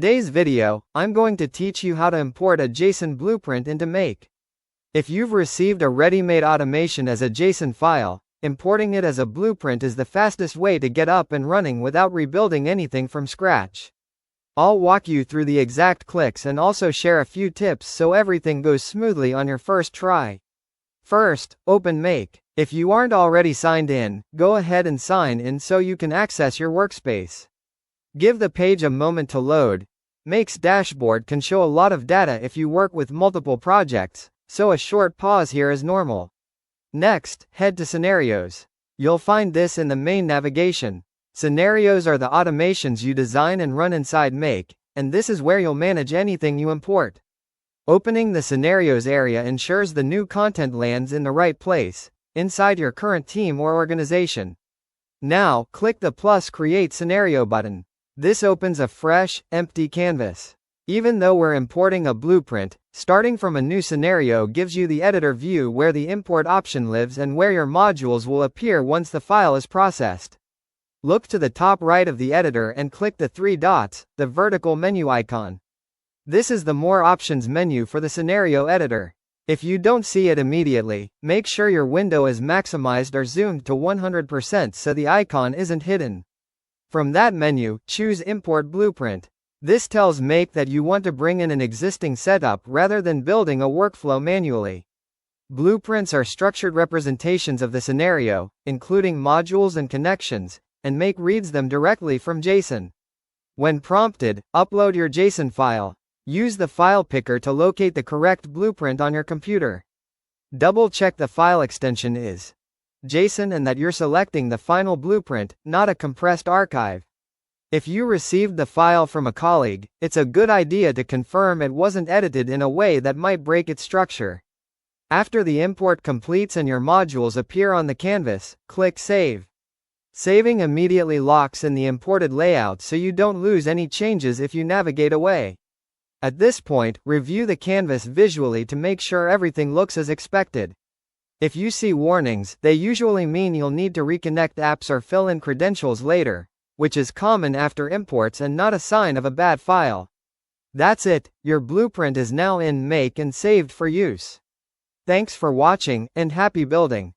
Today's video, I'm going to teach you how to import a JSON blueprint into Make. If you've received a ready-made automation as a JSON file, importing it as a blueprint is the fastest way to get up and running without rebuilding anything from scratch. I'll walk you through the exact clicks and also share a few tips so everything goes smoothly on your first try. First, open Make. If you aren't already signed in, go ahead and sign in so you can access your workspace. Give the page a moment to load. Make's dashboard can show a lot of data if you work with multiple projects, so a short pause here is normal. Next, head to Scenarios. You'll find this in the main navigation. Scenarios are the automations you design and run inside Make, and this is where you'll manage anything you import. Opening the Scenarios area ensures the new content lands in the right place, inside your current team or organization. Now, click the plus Create Scenario button. This opens a fresh, empty canvas. Even though we're importing a blueprint, starting from a new scenario gives you the editor view where the import option lives and where your modules will appear once the file is processed. Look to the top right of the editor and click the three dots, the vertical menu icon. This is the More Options menu for the scenario editor. If you don't see it immediately, make sure your window is maximized or zoomed to 100% so the icon isn't hidden. From that menu, choose Import Blueprint. This tells Make that you want to bring in an existing setup rather than building a workflow manually. Blueprints are structured representations of the scenario, including modules and connections, and Make reads them directly from JSON. When prompted, upload your JSON file. Use the file picker to locate the correct blueprint on your computer. Double-check the file extension is JSON and that you're selecting the final blueprint, not a compressed archive. If you received the file from a colleague, it's a good idea to confirm it wasn't edited in a way that might break its structure. After the import completes and your modules appear on the canvas, click Save. Saving immediately locks in the imported layout so you don't lose any changes if you navigate away. At this point, review the canvas visually to make sure everything looks as expected. If you see warnings, they usually mean you'll need to reconnect apps or fill in credentials later, which is common after imports and not a sign of a bad file. That's it, your blueprint is now in Make and saved for use. Thanks for watching, and happy building.